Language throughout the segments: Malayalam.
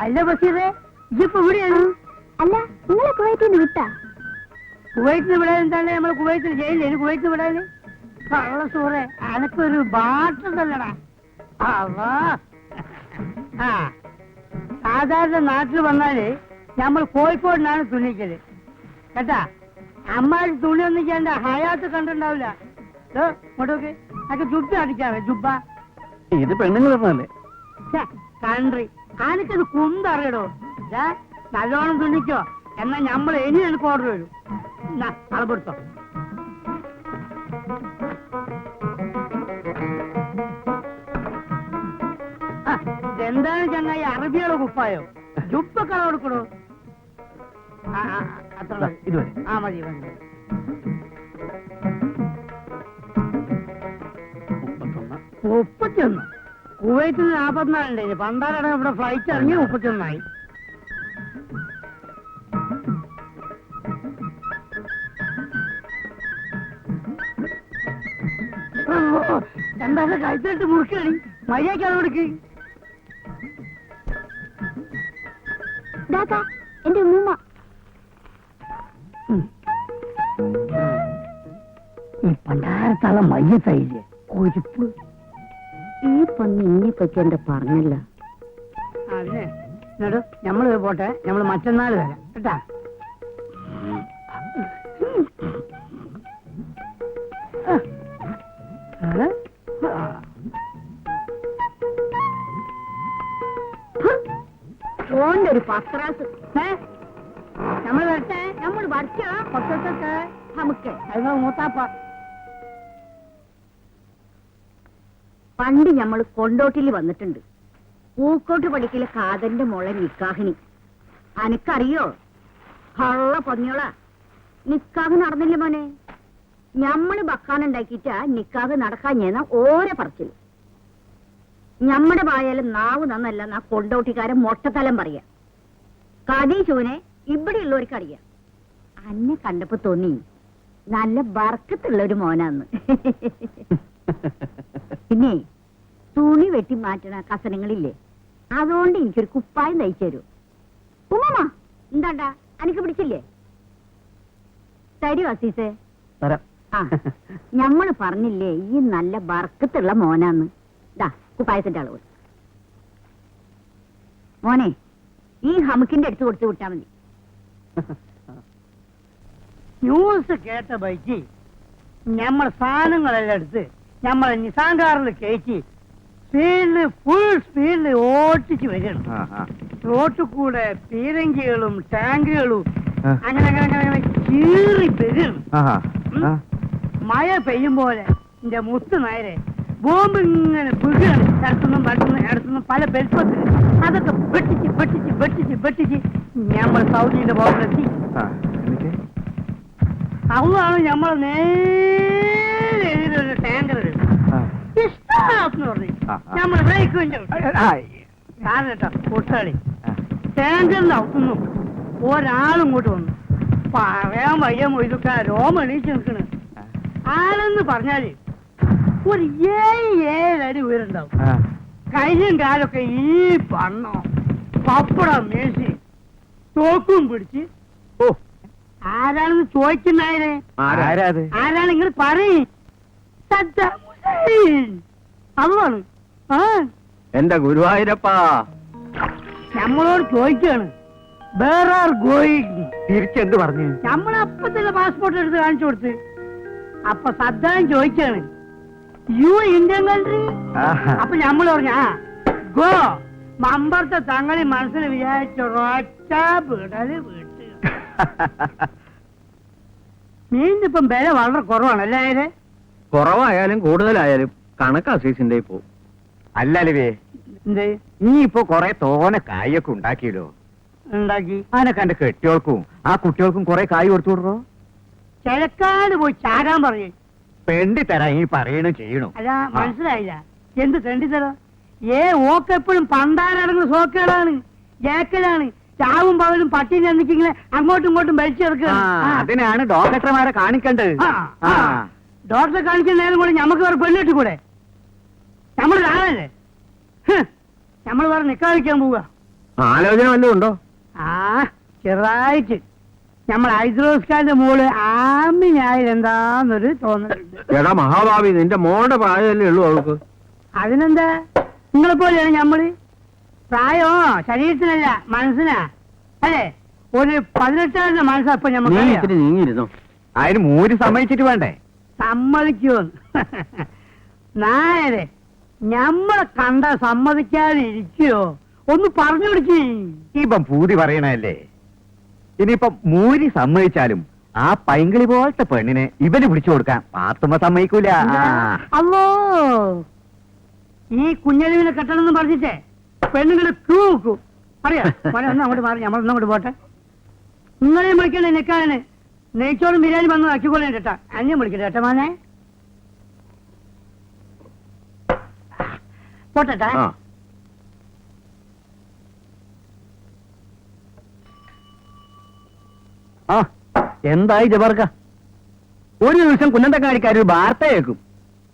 അല്ല ബഷീറേ, ഇപ്പൊ ഇവിടെയാണ്? അല്ല, നിങ്ങളെ കുവൈറ്റിൽ നിന്ന് വിട്ടാ? കുവൈറ്റിന് വിടാൻ എന്താണ്? നമ്മള് കുവൈറ്റിൽ ജയിലില്ല, കുവൈറ്റിന് വിടാന് കള്ള സൂറേ, അനക്കൊരു ബാട്ടുണ്ടല്ലടാ. ആ, സാധാരണ നാട്ടിൽ വന്നാല് നമ്മൾ കോഴിക്കോടിനാണ് തുണിക്കല് കേട്ടാ. അമ്മാര് തുണി ഒന്നും ചെയ്യണ്ട, ഹയാത്ത് കണ്ടിട്ടുണ്ടാവില്ല. ഇങ്ങോട്ടോക്ക് അതൊക്കെ ജുബ്ബ അടിക്കാവേ, ജുബ്ബ. ഇത് പെണ്ണുങ്ങൾ പറഞ്ഞല്ലേ കൺട്രി അനക്കത് കുന്തറിയടോ. നല്ലോണം തുണിക്കോ, എന്നാ നമ്മൾ ഇനി എനിക്ക് ഓർഡർ വരും. അളപ്പെടുത്തോ. എന്താണ് ചങ്ങായി, അറബിയുടെ കുപ്പായോ? ജുബ്ബ കള കൊടുക്കണോ? അത്ര ഇതുവരെ. ആ മതി മതി. 31. കുവൈറ്റിൽ 44 ഉണ്ടായി. 12 ഇവിടെ ഫ്ലൈറ്റ് ഇറങ്ങി 31 എന്താ കഴിച്ചിട്ട് മുറുക്കണി മര്യാദക്കാണ് കൊടുക്ക്. എന്റെ ഉമ്മ ഈ പണ്ടാരത്താളെ മയ്യത്തായില്ലേ കൊഴുപ്പ്. ഈ പന്നി ഇന്നെ പറ്റി എന്റെ പറഞ്ഞല്ല. അതെ എന്നോട് ഞമ്മള് പോട്ടെ, ഞമ്മള് മറ്റന്നാൾ വരാം കേട്ടാ. ഓന്റെ ഒരു പത്രാസ് നമ്മൾ വരട്ടെ, നമ്മൾ വരച്ചാ കൊച്ചൊക്കെ നമുക്ക് അത് മൂത്താപ്പ. പണ്ട് ഞമ്മള് കൊണ്ടോട്ടിൽ വന്നിട്ടുണ്ട്. പൂക്കോട്ട് പഠിക്കലെ കാതന്റെ മോളെ നിക്കാഹിനി. അനക്കറിയോ? ഹള്ള പൊന്നോളാ, നിക്കാഹ് നടന്നില്ല മോനെ. ഞമ്മള് ബക്കാനുണ്ടാക്കിട്ടാ നിക്കാഹ് നടക്കാഞ്ഞേന്ന ഓരോ പറച്ചില്. ഞമ്മടെ വായാലും നാവ് നന്നല്ല കൊണ്ടോട്ടിക്കാരൻ മൊട്ടത്തലം പറയാ. കടീശൂനെ ഇവിടെയുള്ളവർക്ക് അറിയാം. അന്നെ കണ്ടപ്പോ തോന്നി നല്ല ബർക്കത്തുള്ള ഒരു മോനാന്ന്. പിന്നെ തുണി വെട്ടി മാറ്റണ കസനങ്ങളില്ലേ, അതുകൊണ്ട് എനിക്കൊരു കുപ്പായം തയ്ച്ചു തരൂ. ഉമ്മ എന്താണ്ടാ അനക്ക് പിടിച്ചില്ലേ? തരൂ അസീസേ. ആ, ഞമ്മള് പറഞ്ഞില്ലേ ഈ നല്ല ബർക്കത്തുള്ള മോനാന്ന്. ദാ കുപ്പായത്തിന്റെ അളവ്. മോനെ, ഈ ഹമുക്കിന്റെ അടുത്ത് കൊടുത്തു വിട്ടാ മതി. ന്യൂസ് കേട്ട ബൈക്ക് ഞമ്മളെ സാധനങ്ങളെല്ലാം എടുത്ത് ഞമ്മളെ നിസാൻ കാറിൽ കയറ്റി സ്പീഡില് ഫുൾ സ്പീഡില് ഓട്ടിച്ച് വരികയാണ്. റോട്ടിൽ കൂടെ പീരങ്കികളും ടാങ്കുകളും അങ്ങനെ അങ്ങനെ അങ്ങനെ കീറി വരികയാണ്. മഴ പെയ്യും പോലെ എന്റെ മുത്ത് നേരെ ബോംബ് ഇങ്ങനെ വീഴുകയാണ്. ഇടത്തുനിന്നും പല ബെൽപ്പത്തിൽ അതൊക്കെ വെട്ടിച്ച് വെട്ടിച്ച് വെട്ടിച്ച് വെട്ടിച്ച് ഞമ്മൾ സൗദിന്റെ ബോംബിലെത്തി. അതാണ് ഞമ്മളെ നേരെ എതിരൊരു ടാങ്കർ ഇഷ്ടം പറഞ്ഞു ഞമ്മൾ ബ്രേക്ക് കാരണട്ടോ കൊട്ടാളി ടാങ്കറിന്റെ അവിടുന്നു ഒരാളും ഇങ്ങോട്ട് വന്നു. പറയാൻ വയ്യ മൊയ്തൊക്കെ രോമ എണീച്ച് നിൽക്കണ്. ആളെന്ന് പറഞ്ഞാല് ഒരു 7 അടി ഉയരുണ്ടാവും. കയ്യും കാലൊക്കെ ഈ പണ്ണോ പപ്പടം മേശി തോക്കും പിടിച്ച്. ഓ, ആരാണെന്ന് ചോദിക്കുന്നായേ? ആരാണ് നിങ്ങൾ പറയും? സദ്ദാം ഹുസൈൻ. അതാണ്. എന്റെ ഗുരുവായൂരപ്പാ നമ്മളോട് ചോദിക്കാണ് വേറെ ഗോയിങ്. തിരിച്ചെന്ത് പറഞ്ഞു? നമ്മളപ്പത്തിന്റെ പാസ്പോർട്ട് എടുത്ത് കാണിച്ചു കൊടുത്ത്. അപ്പൊ സദ്ദാം ചോദിക്കാണ് യു ഇന്ത്യൻ കൺട്രി. അപ്പൊ നമ്മൾ പറഞ്ഞു ഗോ. മമ്പറത്തെ തങ്ങളി മനസ്സിൽ വിചാരിച്ചൊരൊറ്റ വിടല് വീട്ട്. മീനിപ്പം വില വളരെ കുറവാണല്ലേ? കുറവായാലും കൂടുതലായാലും കണക്ക് അസീസിന്റെ പോവും. അല്ലല്ലേ എന്തേ നീ ഇപ്പൊ കൊറേ തോനെ കായൊക്കെ ഉണ്ടാക്കിയല്ലോ. ഉണ്ടാക്കി അതിനൊക്കെ എന്റെ കെട്ടികൾക്കും ആ കുട്ടികൾക്കും കൊറേ കായ് കൊടുത്തു വിടറോ. ചിലക്കാട് പോയി ചാരാൻ പറയേ. പെണ്ടി തരാ ഈ പറയണ ചെയ്യണു. അല്ല മനസ്സിലായില്ല. എന്ത് തെണ്ടിത്തരോ? ഓക്കെപ്പോഴും പണ്ടാരടങ്ങുന്ന സോക്കേടാണ്, ജേക്കലാണ്. ചാവും പകലും പട്ടിനെ എന്തൊക്കെ അങ്ങോട്ടും ഇങ്ങോട്ടും വലിച്ചെടുക്കുക. അതിനാണ് ഡോക്ടർമാരെ കാണിക്കേണ്ടത്. ഡോക്ടറെ കാണിക്കുന്ന നേരം കൂടെ ഞമ്മക്ക് വേറെ പെണ്ണിട്ട് കൂടെ? നമ്മളൊരാളല്ലേ? നമ്മൾ വേറെ നിക്കാതിരിക്കാൻ പോവുക. ആലോചന വല്ലതും ഉണ്ടോ? ആ ചെറുതായിട്ട് നമ്മൾ ഹൈദ്രോസ്കാന്റെ മോള് ആമിനായാലെന്താന്നൊരു തോന്നലുണ്ട്. എടാ മഹാഭാവി, നിന്റെ മോളുടെ പ്രായമല്ലേ ഉള്ളൂ അവൾക്ക്. അതിനെന്താ, നിങ്ങളെ പോലെയാണ് ഞമ്മള്. പ്രായോ ശരീരത്തിനല്ല മനസ്സിനാ, അല്ലേ? ഒരു 18 മനസ്സപ്പൊ നീ ഞമ്മക്ക് ഇത്തിരി നീങ്ങിയിരുന്നോ. അതിന് മൂരി സമ്മതിച്ചിട്ട് വേണ്ടേ? സമ്മതിക്കുമെന്ന്. നായരെ ഞമ്മളെ കണ്ട സമ്മതിക്കാതെ ഇരിക്കോ? ഒന്ന് പറഞ്ഞു പിടിച്ചേ. ഇപ്പം പൂതി പറയണല്ലേ. ഇനിയിപ്പം മൂരി സമ്മതിച്ചാലും ആ പൈങ്കിളി പോലത്തെ പെണ്ണിനെ ഇവന് പിടിച്ചു കൊടുക്കാൻ പാത്തുമ്മ സമ്മതിക്കൂല. അല്ലോ, ഈ കുഞ്ഞലിവിനെ കെട്ടണമെന്ന് പറഞ്ഞിട്ടേ പെണ്ണുങ്ങള് ക്യൂ നോക്കൂ. അറിയാം മോനെ, ഒന്ന് അങ്ങോട്ട് മാറി, നമ്മളൊന്നങ്ങോട്ട് പോട്ടെ. നിങ്ങളെയും വിളിക്കണേ നിൽക്കാന്. നെയ്ച്ചോറും ബിരിയാണി വന്ന് ആക്കിക്കൊള്ളേ കേട്ടാ. അന്യം വിളിക്കട്ടെ കേട്ടോ മോനെ. പോട്ടെ. ആ ആ എന്തായി ജബാർക്ക? ഒരു ദിവസം കുന്നന്തക്കാരിക്കാർ ഒരു വാർത്ത കേൾക്കും,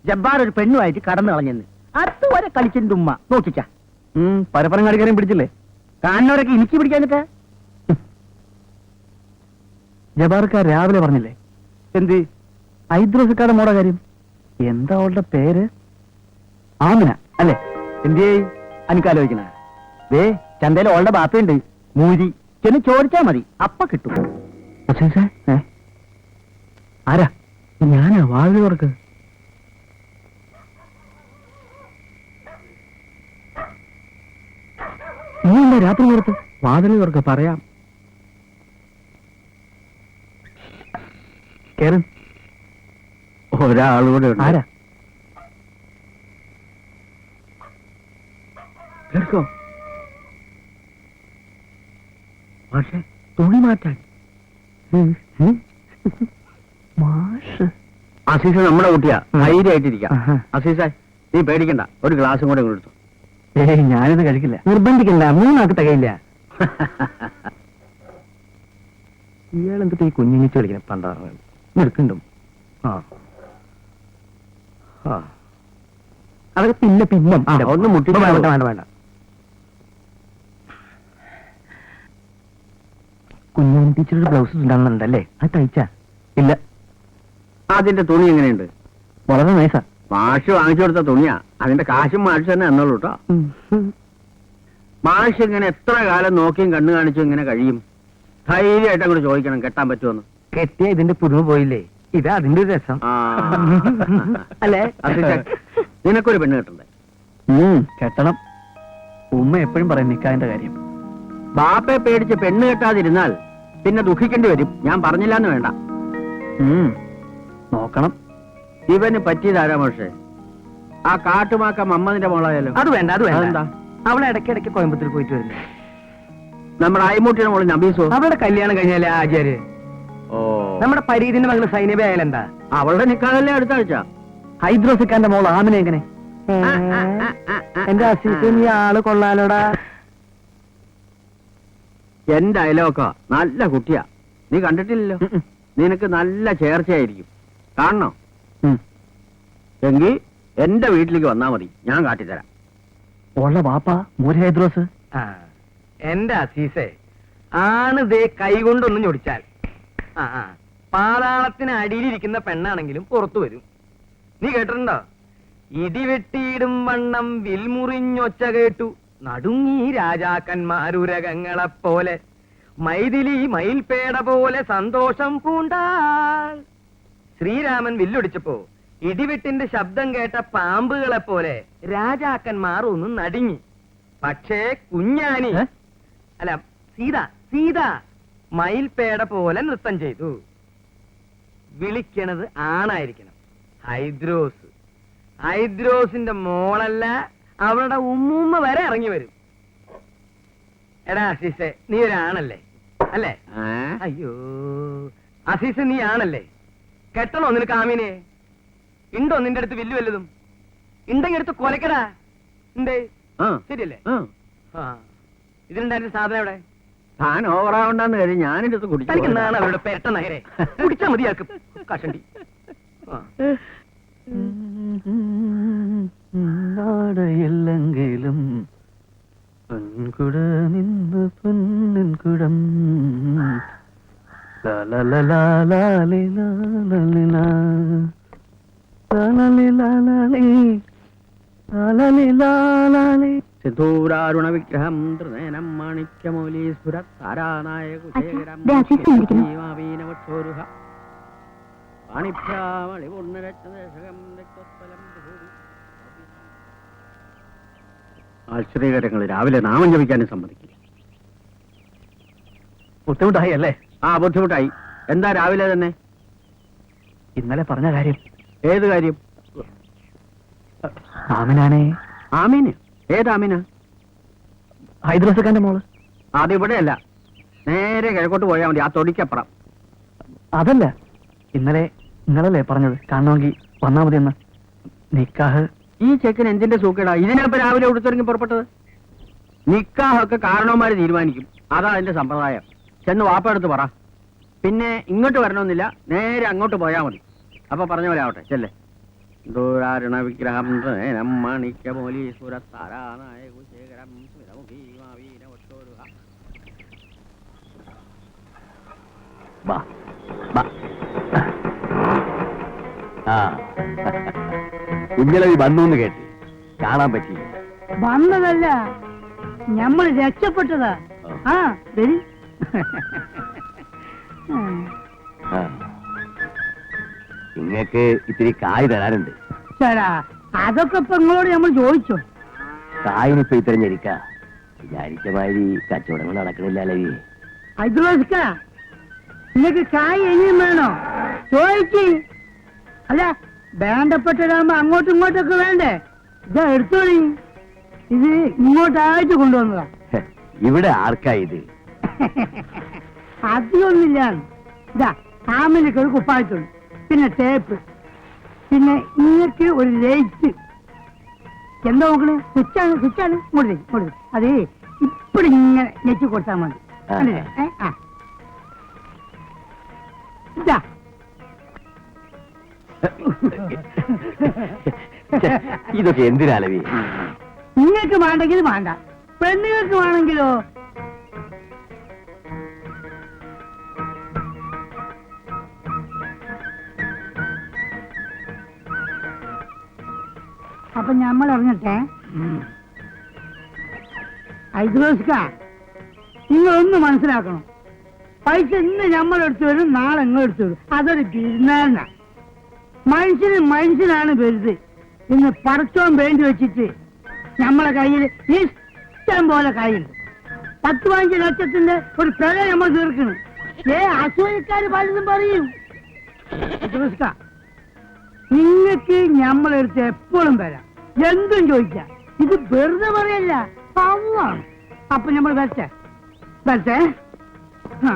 ജബ്ബാർ ഒരു പെണ്ണുമായിട്ട് കടന്നു കളഞ്ഞെന്ന്. അതുവരെ കളിച്ചിന്റെ ഉമ്മ നോക്കിച്ച. പരപ്പരം കാണിക്കാരെയും പിടിച്ചില്ലേ? കാണുന്നവരൊക്കെ എനിക്ക് പിടിക്കാഞ്ഞിട്ട്. ജബാർക്ക രാവിലെ പറഞ്ഞില്ലേ എന്ത് ഹൈദ്രോസിക്കാരുടെ മോടെ കാര്യം? എന്താ അവളുടെ പേര്? ആമിന അല്ലേ? എന്തേ എനിക്കാലോചിക്കണ? ദേ ചന്തയിൽ അവളുടെ ബാപ്പയുണ്ട്, മൂരി. ചെന്ന് ചോദിച്ചാ മതി, അപ്പ കിട്ടും. ആരാ? ഞാനാ വാഴ തുറക്ക്. നീ എന്താ രാത്രി പുറത്ത്? വാതിൽ തുറക്ക്, പറയാം. കേറ്. ഒരാളൂടെ ഉണ്ട്. ആരാ? കേൾക്കോ? പക്ഷേ തുണി മാറ്റാൻ മാഷ്. അസീസ നമ്മുടെ കുട്ടിയാ, ധൈര്യമായിട്ടിരിക്കാം. ആഹാ. അസീസ നീ പേടിക്കണ്ട, ഒരു ഗ്ലാസും കൂടെ കൊടുത്തു. ഏയ് ഞാനിത് കഴിക്കില്ല. നിർബന്ധിക്കണ്ട, 3 ആൾക്ക് തികയില്ല. ഇയാളെന്തിട്ട് ഈ കുഞ്ഞിങ്ങിച്ച് കളിക്കണം? പണ്ടാറ് നിൽക്കുണ്ടും. ആ ആ അതൊക്കെ പിന്നെ ഒന്ന് മുട്ടി. വേണ്ട വേണ്ട വേണ്ട. കുഞ്ഞു ടീച്ചറുടെ ബ്ലൗസ് ഉണ്ടാകുന്നുണ്ടല്ലേ? അത് തയ്ച്ചാ? ഇല്ല. അതിന്റെ തുണി എങ്ങനെയുണ്ട്? വളരെ നൈസാ. മാഷ് വാങ്ങിച്ചു കൊടുത്ത തുണിയാ, അതിന്റെ കാശും മാഷ് തന്നെ എന്നോളൂ കേട്ടോ. മാഷ് ഇങ്ങനെ എത്ര കാലം നോക്കിയും കണ്ണു കാണിച്ചും ഇങ്ങനെ കഴിയും? ധൈര്യമായിട്ട് അങ്ങോട്ട് ചോദിക്കണം, കെട്ടാൻ പറ്റുമെന്ന്. കെട്ടിയ ഇതിന്റെ പുതുമ പോയില്ലേ? ഇതാ അതിന്റെ ഒരു രസം. ആ. അല്ലേ? അസീസ, നിനക്കൊരു പെണ്ണ് കെട്ടണ്ടേ? കെട്ടണം. ഉമ്മ എപ്പോഴും പറയും നിക്കാതിന്റെ കാര്യം. ബാപ്പയെ പേടിച്ച് പെണ്ണ് കെട്ടാതിരുന്നാൽ പിന്നെ ദുഃഖിക്കേണ്ടി വരും. ഞാൻ പറഞ്ഞില്ലാന്ന് വേണ്ട. നോക്കണം. ഇവന് പറ്റിയതാരാ മാഷേ? ആ കാട്ടുമാക്ക മമ്മദിന്റെ മോളായാലോ? അത് വേണ്ട, അത് വേണ്ട. അതെന്താ? അവളെ ഇടയ്ക്കിടയ്ക്ക് കോയമ്പത്തൂർ പോയിട്ട് വരുന്നു. നമ്മുടെ അയ്മൂട്ടിയുടെ മോള് നബീസോ? അവളുടെ കല്യാണം കഴിഞ്ഞാലേ ആചാര്യ. ഓ, നമ്മുടെ പരീതിന്റെ മകള് സൈനബ ആയാലെന്താ? അവളുടെ നിക്കാതല്ലേ അടുത്ത ആഴ്ച. ഹൈദ്രോസിക്കാന്റെ മോൾ ആമിന എങ്ങനെ? എന്റെ അസീസ്, നീ ആള് കൊള്ളാലോടാ. എന്റെ അയലോക്ക നല്ല കുട്ടിയാ, നീ കണ്ടിട്ടില്ലല്ലോ. നിനക്ക് നല്ല ചേർച്ചയായിരിക്കും. കാണണോ? എങ്കിൽ എന്റെ വീട്ടിലേക്ക് വന്നാ മതി, ഞാൻ കാട്ടിത്തരാം. ഉള്ള വാപ്പ മൂര് ഹൈദ്രോസ്. എന്റെ അസീസെ, ആണ് ദേ കൈകൊണ്ടൊന്നും ഞൊടിച്ചാൽ പാതാളത്തിന് അടിയിലിരിക്കുന്ന പെണ്ണാണെങ്കിലും പുറത്തു വരും. നീ കേട്ടിട്ടുണ്ടോ? ഇടിവെട്ടിയിടും വണ്ണം വിൽമുറിഞ്ഞൊച്ച കേട്ടു നടുങ്ങി രാജാക്കന്മാരുരകങ്ങളെപ്പോലെ മൈഥിലി മയിൽപേട പോലെ സന്തോഷം പൂണ്ടാൾ. ശ്രീരാമൻ വില്ലൊടിച്ചപ്പോ ഇടിവെട്ടിന്റെ ശബ്ദം കേട്ട പാമ്പുകളെ പോലെ രാജാക്കന്മാർ ഒന്ന് നടുങ്ങി. പക്ഷേ കുഞ്ഞാനി അല്ല സീത മയിൽപേട പോലെ നൃത്തം ചെയ്തു. വിളിക്കണത് ആണായിരിക്കണം. ഹൈദ്രോസിന്റെ മോളല്ല, അവളുടെ ഉമ്മൂമ്മ വരെ ഇറങ്ങി വരും. എടാ അസീസെ, നീ ഒരാണല്ലേ? അല്ലേ? അയ്യോ അസീസ്, നീ ആണല്ലേ? കെട്ടണോ നിനക്ക് ആമീനെ? ഉണ്ടോ നിന്റെ അടുത്ത് വില്ലു വല്ലതും? ഉണ്ടെങ്കിൽ എടുത്ത് കൊലക്കടാ. എന്തേ? ശരിയല്ലേ? ഇതിനുണ്ടായിരുന്ന സാധനം എവിടെ? താൻ ഓവറാവണ്ടെന്ന് കഴിഞ്ഞ് ഞാനെടുത്ത് കുടിക്കുന്നതാണ് അവരുടെ പെരട്ട നഗരെ. കുടിച്ചാ മതിയാക്കും കഷണ്ടി. നാടയില്ലെങ്കിലും പൊൻകുട നിന്ന് പൊന്നിൻകുടം ലാലലാലാലേ ലാലലാ ലാലലേ ലാലലേ ലാലലേ ലാലലേ സിന്ധൂരാരുണ വിഗ്രഹം ത്രിനയനം മാണിക്യമൗലീസ്ഫുര താരാനായ കുശേഖരം ദേ അസിസ്റ്റന്റ് വിളിക്കുന്നു. ഭീമാവീനവക്ഷോരുഹ പാണിഭ്യാമളിപൂർണ്ണരത്നദേശകം രക്തോത്പലം ബഹൂരി. ആശ്ചര്യകരങ്ങൾ രാവിലെ നാമം ജപിക്കാനും സമ്മതിക്കില്ല. ബുദ്ധിമുട്ടായി അല്ലേ? ആ ബുദ്ധിമുട്ടായി. എന്താ രാവിലെ തന്നെ? ഇന്നലെ പറഞ്ഞ കാര്യം. ഏത് കാര്യം? ആമിനാണേ. ആമീന്? ഏത് ആമീന? ഹൈദ്രസക്കാന്റെ മോള്. അതിവിടെയല്ല, നേരെ കിഴക്കോട്ട് പോയാൽ മതി, ആ തൊടിക്കപ്പുറം. അതല്ല, ഇന്നലല്ലേ പറഞ്ഞത് കാണണമെങ്കിൽ വന്നാ മതി എന്ന്. നിക്കാഹ്. ഈ ചെക്കൻ എന്തിന്റെ സൂക്കേടാ ഇതിനപ്പോ രാവിലെ ഉടുത്തിറങ്ങി പുറപ്പെട്ടത്? നിക്കാഹൊക്കെ കാരണവന്മാര് തീരുമാനിക്കും, അതാ അതിന്റെ സമ്പ്രദായം. ചെന്ന് വാപ്പ എടുത്ത് പറ. പിന്നെ ഇങ്ങോട്ട് വരണമെന്നില്ല, നേരെ അങ്ങോട്ട് പോയാൽ മതി. അപ്പൊ പറഞ്ഞ പോലെ ആവട്ടെ, ചെല്ലേ. ദൂരാരുണ വിഗ്രഹം മാണിക്യമൗലീസ്ഫുരത്താരാനായ കുശേഖരം സ്മിതമുഖീമാവീനവക്ഷോരുഹ. വാ വാ. ആ കുഞ്ഞളവി വന്നു എന്ന് കേട്ട് കാണാൻ പറ്റിയില്ല. വന്നതല്ല, നമ്മൾ രക്ഷപ്പെട്ടതാ. ആ വരി. നിങ്ങക്ക് ഇത്തിരി കായ് തരാനുണ്ട്. ചേടാ, അതൊക്കെ ഇപ്പൊ നിങ്ങളോട് നമ്മൾ ചോദിച്ചോ? കായിനിപ്പോ ഇത്തിരഞ്ഞിരിക്ക വിചാരിച്ച മാതിരി കച്ചവടങ്ങൾ നടക്കണില്ലല്ലേ. ഹൈദ്രോസ്ക, നിങ്ങക്ക് കായ് ഇനിയും വേണോ? ചോദിക്ക്. അല്ല, വേണ്ടപ്പെട്ടതാകുമ്പോ അങ്ങോട്ടും ഇങ്ങോട്ടൊക്കെ വേണ്ടേ? ഇതാ എടുത്തോളി. ഇത് ഇങ്ങോട്ടായിട്ട് കൊണ്ടുവന്നതാ. ഇവിടെ ആർക്കാ ഇത്? അധികമൊന്നുമില്ല. ഇതാ ആമിനൊക്കെ ഒരു കുപ്പായത്തുള്ളൂ, പിന്നെ ടേപ്പ്, പിന്നെ ഇങ്ങക്ക് ഒരു ലൈറ്റ്. എന്താ നോക്കണേ? സ്വിച്ചാണ് ഇങ്ങോട്ട്. അതേ ഇപ്പഴും ഇങ്ങനെ ഞെക്കി കൊടുത്താൽ മതി. കണ്ടില്ലേ? ആ ഇതാ. ഇതൊക്കെ എന്തിനാലവി? നിങ്ങൾക്ക് വേണ്ടെങ്കിൽ വേണ്ട, പെണ്ണുങ്ങൾക്ക് വേണമെങ്കിലോ? അപ്പൊ നമ്മൾ അറിഞ്ഞിട്ടെ. ഹൈദ്രോസ്ക, നിങ്ങളൊന്ന് മനസ്സിലാക്കണം. പൈസ ഇന്ന് നമ്മളെടുത്ത് വരും, നാളെ ഇങ്ങെടുത്ത് വരും. അതൊരു ബിസിനസ്സാ. മനുഷ്യനാണ് വലുത്. ഇന്ന് പടച്ചോൻ വേണ്ടി വെച്ചിട്ട് നമ്മളെ കയ്യിൽ ഇഷ്ടം പോലെ കയ്യുണ്ട്. 10-15 ലക്ഷത്തിന്റെ ഒരു പിഴ നമ്മൾ തീർക്കണം. അസൂയക്കാര് പലതും പറയും. നിങ്ങൾക്ക് നമ്മളെടുത്ത് എപ്പോഴും വരാം, എന്തും ചോദിക്കാം. ഇത് വെറുതെ പറയല്ല, പാവമാണ്. അപ്പൊ നമ്മൾ വരട്ടെ. ആ